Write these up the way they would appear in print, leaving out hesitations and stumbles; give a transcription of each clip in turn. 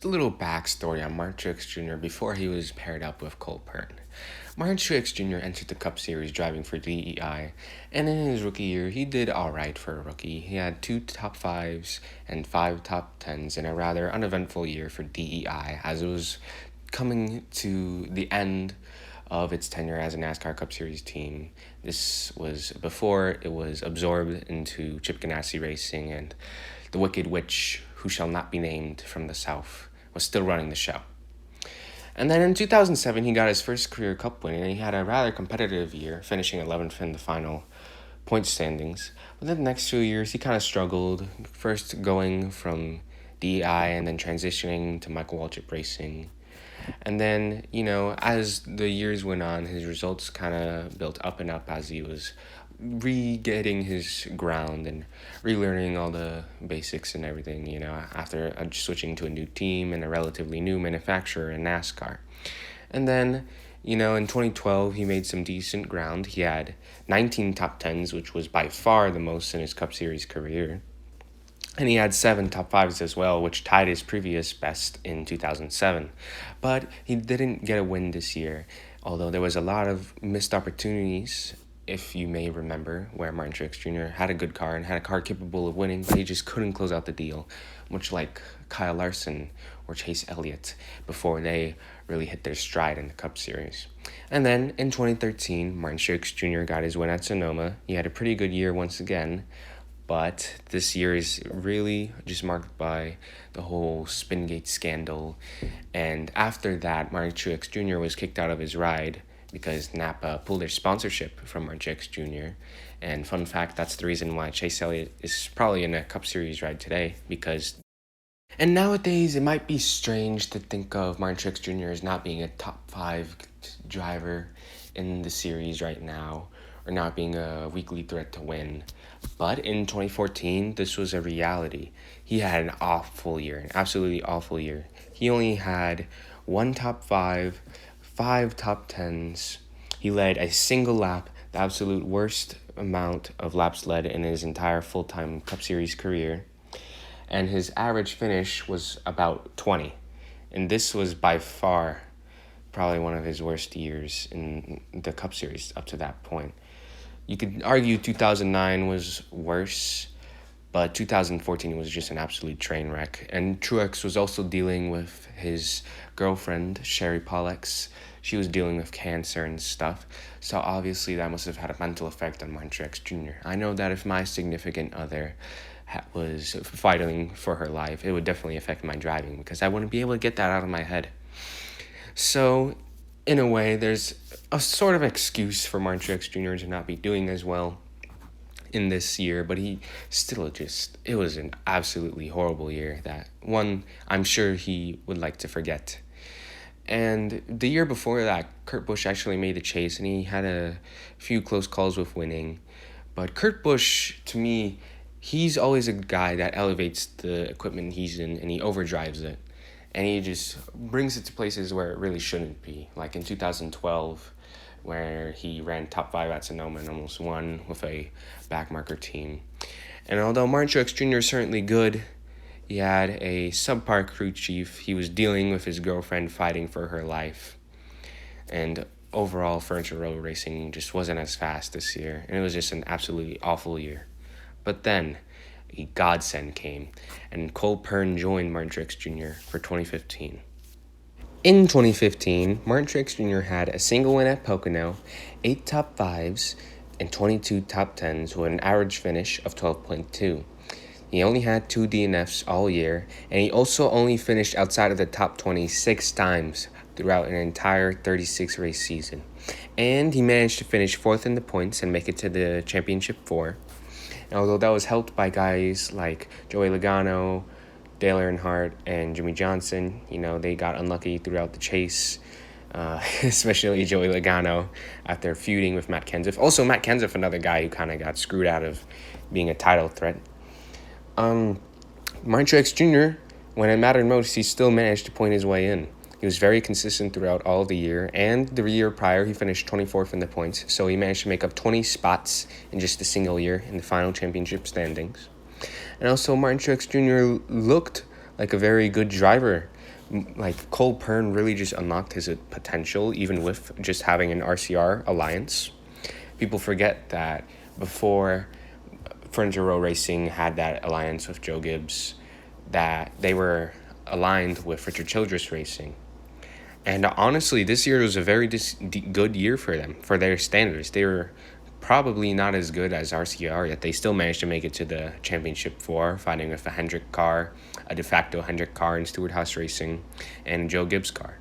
A little backstory on Martin Truex Jr. before he was paired up with Pearn. Martin Truex Jr. entered the Cup Series driving for DEI, and in his rookie year, he did alright for a rookie. He had 2 top 5s and 5 top 10s in a rather uneventful year for DEI, as it was coming to the end of its tenure as a NASCAR Cup Series team. This was before it was absorbed into Chip Ganassi Racing, and the Wicked Witch, who shall not be named, from the South, was still running the show. And then in 2007, he got his first career Cup win, and he had a rather competitive year, finishing 11th in the final point standings. But then the next 2 years, he kind of struggled, first going from DEI and then transitioning to Michael Waltrip Racing. And then, as the years went on, his results kind of built up and up as he was re-getting his ground and relearning all the basics and everything, after switching to a new team and a relatively new manufacturer in NASCAR. And then, in 2012, he made some decent ground. He had 19 top 10s, which was by far the most in his Cup Series career. And he had 7 top 5s as well, which tied his previous best in 2007. But he didn't get a win this year, although there was a lot of missed opportunities, if you may remember, where Martin Truex Jr. had a good car and had a car capable of winning, but he just couldn't close out the deal, much like Kyle Larson or Chase Elliott before they really hit their stride in the Cup Series. And then in 2013, Martin Truex Jr. got his win at Sonoma. He had a pretty good year once again, but this year is really just marked by the whole Spingate scandal. And after that, Martin Truex Jr. was kicked out of his ride because Napa pulled their sponsorship from Martin Truex Jr. And fun fact, that's the reason why Chase Elliott is probably in a Cup Series ride today, because... And nowadays, it might be strange to think of Martin Truex Jr. as not being a top 5 driver in the series right now, or not being a weekly threat to win. But in 2014, this was a reality. He had an awful year, an absolutely awful year. He only had 1 top 5, 5 top 10s. He led a single lap, the absolute worst amount of laps led in his entire full-time Cup Series career. And his average finish was about 20. And this was by far probably one of his worst years in the Cup Series up to that point. You could argue 2009 was worse, but 2014 was just an absolute train wreck. And Truex was also dealing with his girlfriend, Sherry Pollex. She was dealing with cancer and stuff, so obviously that must have had a mental effect on Martin Truex Jr. I know that if my significant other was fighting for her life, it would definitely affect my driving, because I wouldn't be able to get that out of my head. So, in a way, there's a sort of excuse for Martin Truex Jr. to not be doing as well in this year, but he still it was an absolutely horrible year that one I'm sure he would like to forget. And the year before that, Kurt Busch actually made the chase, and he had a few close calls with winning. But Kurt Busch, to me, he's always a guy that elevates the equipment he's in, and he overdrives it. And he just brings it to places where it really shouldn't be. Like in 2012, where he ran top 5 at Sonoma and almost won with a backmarker team. And although Martin Truex Jr. is certainly good, he had a subpar crew chief. He was dealing with his girlfriend fighting for her life. And overall, Furniture Road Racing just wasn't as fast this year. And it was just an absolutely awful year. But then a godsend came, and Pearn joined Martin Truex Jr. for 2015. In 2015, Martin Truex Jr. had a single win at Pocono, 8 top 5s, and 22 top 10s with an average finish of 12.2. He only had 2 DNFs all year, and he also only finished outside of the top 26 times throughout an entire 36-race season. And he managed to finish 4th in the points and make it to the championship 4. And although that was helped by guys like Joey Logano, Dale Earnhardt, and Jimmy Johnson, they got unlucky throughout the chase, especially Joey Logano after feuding with Matt Kenseth. Also, Matt Kenseth, another guy who kind of got screwed out of being a title threat. Martin Truex Jr., when it mattered most, he still managed to point his way in. He was very consistent throughout all of the year, and the year prior, he finished 24th in the points, so he managed to make up 20 spots in just a single year in the final championship standings. And also, Martin Truex Jr. looked like a very good driver like Cole Pearn really just unlocked his potential, even with just having an RCR alliance. People forget that before Furniture Row Racing had that alliance with Joe Gibbs, that they were aligned with Richard Childress Racing. And honestly, this year was a very good year for them, for their standards. They were probably not as good as RCR, yet they still managed to make it to the Championship 4, fighting with a Hendrick car, a de facto Hendrick car in Stewart House Racing, and a Joe Gibbs car.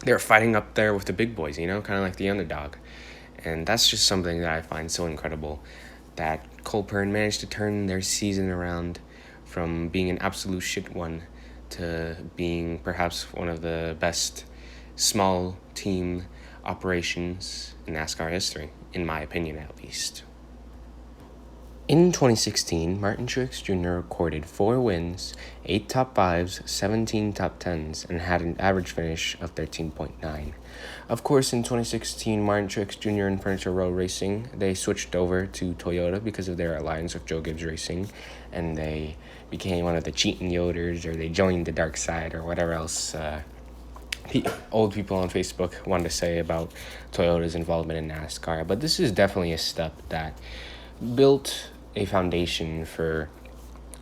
They were fighting up there with the big boys, kind of like the underdog. And that's just something that I find so incredible, that Cole Pearn managed to turn their season around from being an absolute shit one to being perhaps one of the best small team operations in NASCAR history, in my opinion at least. In 2016, Martin Truex Jr. recorded 4 wins, 8 top 5s, 17 top 10s, and had an average finish of 13.9. Of course, in 2016, Martin Truex Jr. and Furniture Row Racing, they switched over to Toyota because of their alliance with Joe Gibbs Racing, and they became one of the cheating Yoders, or they joined the dark side, or whatever else old people on Facebook wanted to say about Toyota's involvement in NASCAR. But this is definitely a step that built a foundation for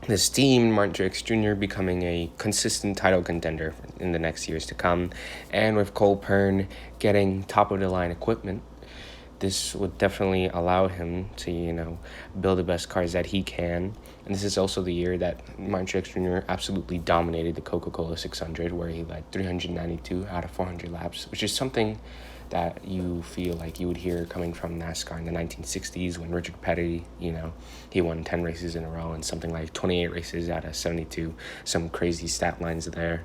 this team, Martin Truex Jr. becoming a consistent title contender in the next years to come. And with Cole Pearn getting top-of-the-line equipment, this would definitely allow him to, build the best cars that he can. And this is also the year that Martin Truex Jr. absolutely dominated the Coca-Cola 600, where he led 392 out of 400 laps, which is something that you feel like you would hear coming from NASCAR in the 1960s when Richard Petty, he won 10 races in a row and something like 28 races out of 72, some crazy stat lines there.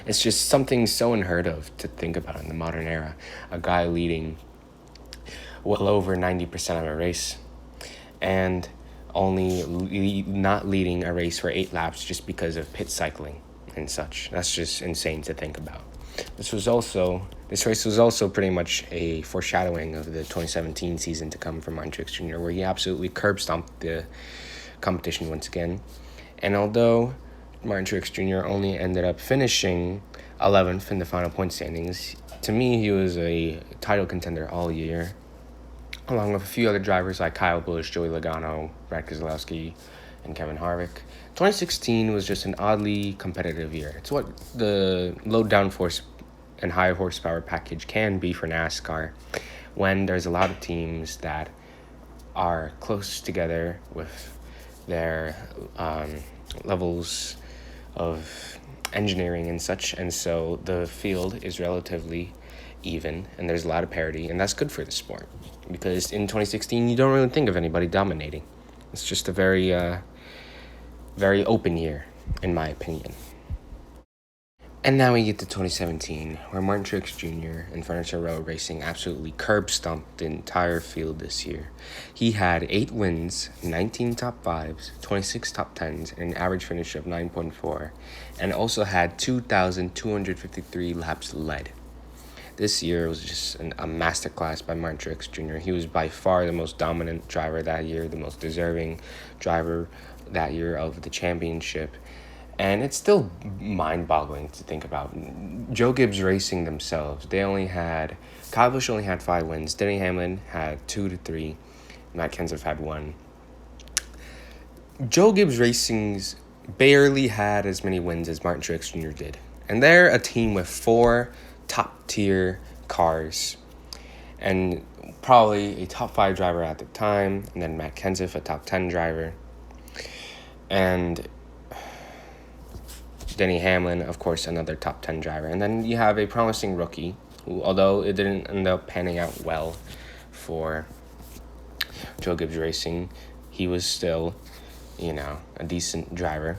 It's just something so unheard of to think about in the modern era. A guy leading well over 90% of a race and only not leading a race for 8 laps just because of pit cycling and such. That's just insane to think about. This race was also pretty much a foreshadowing of the 2017 season to come for Martin Truex Jr., where he absolutely curb stomped the competition once again. And although Martin Truex Jr. only ended up finishing 11th in the final point standings, to me he was a title contender all year, along with a few other drivers like Kyle Busch, Joey Logano, Brad Keselowski, and Kevin Harvick. 2016 was just an oddly competitive year. It's what the low downforce and high horsepower package can be for NASCAR when there's a lot of teams that are close together with their levels of engineering and such, and so the field is relatively even and there's a lot of parity, and that's good for the sport because in 2016 you don't really think of anybody dominating. It's just a very open year, in my opinion. And now we get to 2017, where Martin Truex Jr. and Furniture Row Racing absolutely curb stomped the entire field this year. He had 8 wins, 19 top 5s, 26 top 10s, and an average finish of 9.4, and also had 2,253 laps led. This year was just a masterclass by Martin Truex Jr. He was by far the most dominant driver that year, the most deserving driver that year of the championship. And it's still mind-boggling to think about. Joe Gibbs Racing themselves, Kyle Busch only had 5 wins. Denny Hamlin had 2 to 3. Matt Kenseth had 1. Joe Gibbs Racing's barely had as many wins as Martin Truex Jr. did. And they're a team with 4 top-tier cars. And probably a top 5 driver at the time. And then Matt Kenseth, a top 10 driver. And Denny Hamlin, of course, another top 10 driver. And then you have a promising rookie, who, although it didn't end up panning out well for Joe Gibbs Racing, he was still, a decent driver.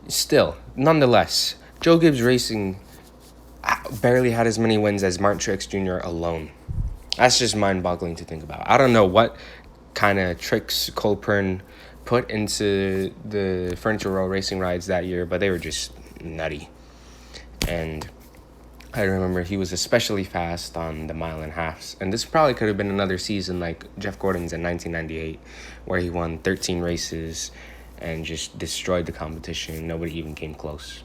Still, nonetheless, Joe Gibbs Racing barely had as many wins as Martin Truex Jr. alone. That's just mind-boggling to think about. I don't know what kind of tricks Cole Pearn put into the Furniture Row Racing rides that year, but they were just nutty. And I remember he was especially fast on the mile and halves. And this probably could have been another season like Jeff Gordon's in 1998, where he won 13 races and just destroyed the competition. Nobody even came close.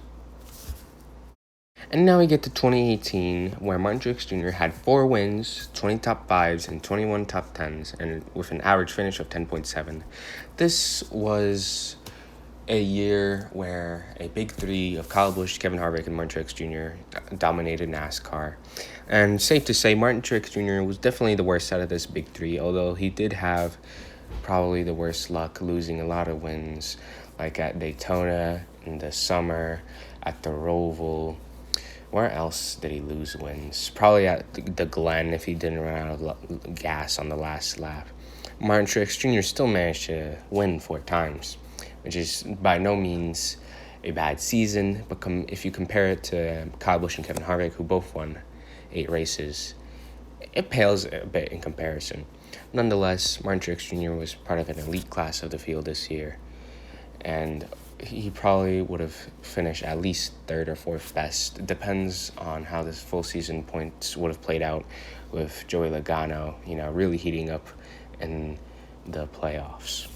And now we get to 2018, where Martin Truex Jr. had 4 wins, 20 top 5s, and 21 top 10s, and with an average finish of 10.7. This was a year where a big three of Kyle Busch, Kevin Harvick, and Martin Truex Jr. Dominated NASCAR. And safe to say, Martin Truex Jr. was definitely the worst out of this big three, although he did have probably the worst luck, losing a lot of wins, like at Daytona in the summer, at the Roval. Where else did he lose wins? Probably at the Glen if he didn't run out of gas on the last lap. Martin Truex Jr. still managed to win 4 times, which is by no means a bad season. But if you compare it to Kyle Busch and Kevin Harvick, who both won 8 races, it pales a bit in comparison. Nonetheless, Martin Truex Jr. was part of an elite class of the field this year, and he probably would have finished at least 3rd or 4th best. It depends on how this full season points would have played out with Joey Logano, really heating up in the playoffs.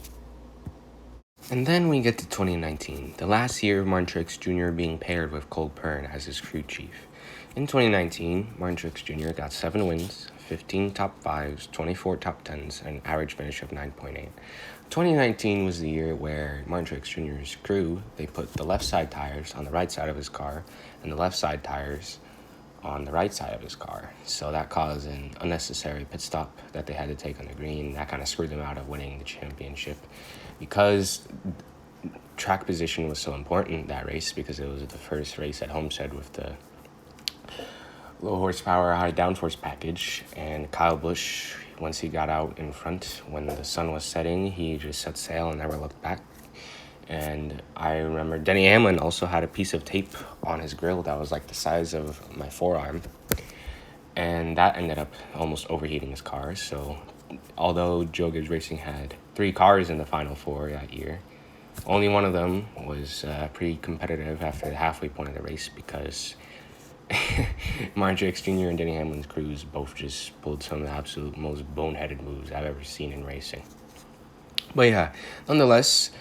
And then we get to 2019, the last year of Martin Truex Jr. being paired with Cole Pearn as his crew chief. In 2019, Martin Truex Jr. got 7 wins, 15 top 5s, 24 top 10s, and an average finish of 9.8. 2019 was the year where Martin Truex Jr.'s crew, they put the left side tires on the right side of his car and the left side tires on the right side of his car. So that caused an unnecessary pit stop that they had to take on the green. That kind of screwed them out of winning the championship, because track position was so important that race, because it was the first race at Homestead with the low horsepower, high downforce package. And Kyle Busch, once he got out in front when the sun was setting, he just set sail and never looked back. And I remember Denny Hamlin also had a piece of tape on his grill that was like the size of my forearm, and that ended up almost overheating his car. So although Joe Gibbs Racing had 3 cars in the Final Four that year, only one of them was pretty competitive after the halfway point of the race, because Martin Truex Jr. and Denny Hamlin's crews both just pulled some of the absolute most boneheaded moves I've ever seen in racing. But yeah, nonetheless,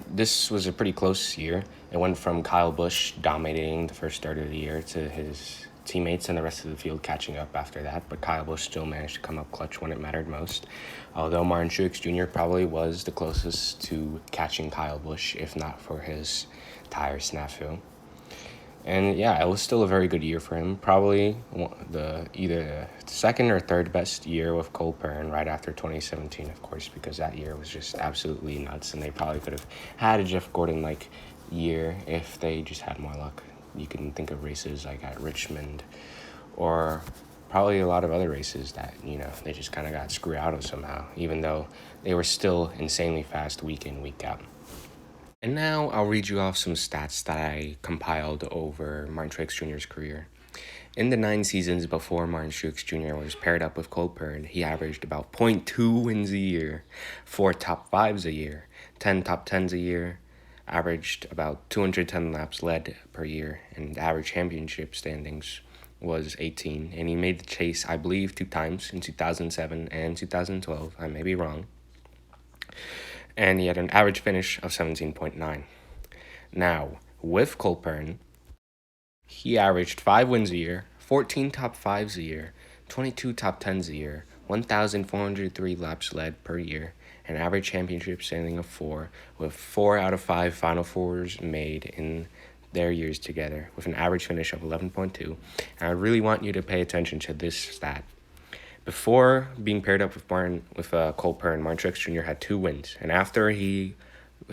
this was a pretty close year. It went from Kyle Busch dominating the first third of the year to his teammates and the rest of the field catching up after that. But Kyle Busch still managed to come up clutch when it mattered most, although Martin Truex Jr. probably was the closest to catching Kyle Busch, if not for his tire snafu. And yeah, it was still a very good year for him. Probably either the 2nd or 3rd best year with Cole Pearn, right after 2017, of course, because that year was just absolutely nuts, and they probably could have had a Jeff Gordon-like year if they just had more luck. You can think of races like at Richmond, or probably a lot of other races that, they just kind of got screwed out of somehow, even though they were still insanely fast week in, week out. And now I'll read you off some stats that I compiled over Martin Truex Jr.'s career. In the 9 seasons before Martin Truex Jr. was paired up with Cole Pearn, he averaged about 0.2 wins a year, 4 top 5s a year, 10 top 10s a year, averaged about 210 laps led per year, and average championship standings was 18. And he made the chase, I believe, 2 times, in 2007 and 2012. I may be wrong. And he had an average finish of 17.9. Now, with Cole Pearn, he averaged 5 wins a year, 14 top 5s a year, 22 top 10s a year, 1,403 laps led per year, an average championship standing of 4, with 4 out of 5 Final Fours made in their years together, with an average finish of 11.2. And I really want you to pay attention to this stat. Before being paired up with Cole Pearn, Martin Truex Jr. had 2 wins. And after he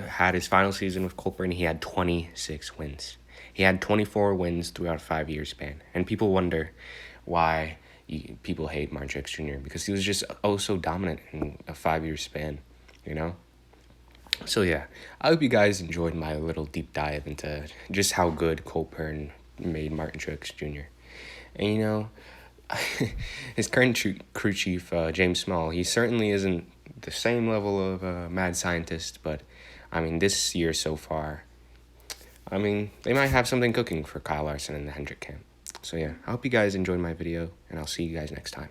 had his final season with Cole Pearn, he had 26 wins. He had 24 wins throughout a 5-year span. And people wonder why people hate Martin Truex Jr. because he was just so dominant in a 5-year span, So yeah, I hope you guys enjoyed my little deep dive into just how good Cole Pearn made Martin Truex Jr. And his current crew chief, James Small, he certainly isn't the same level of mad scientist, but, this year so far, they might have something cooking for Kyle Larson and the Hendrick camp. So yeah, I hope you guys enjoyed my video, and I'll see you guys next time.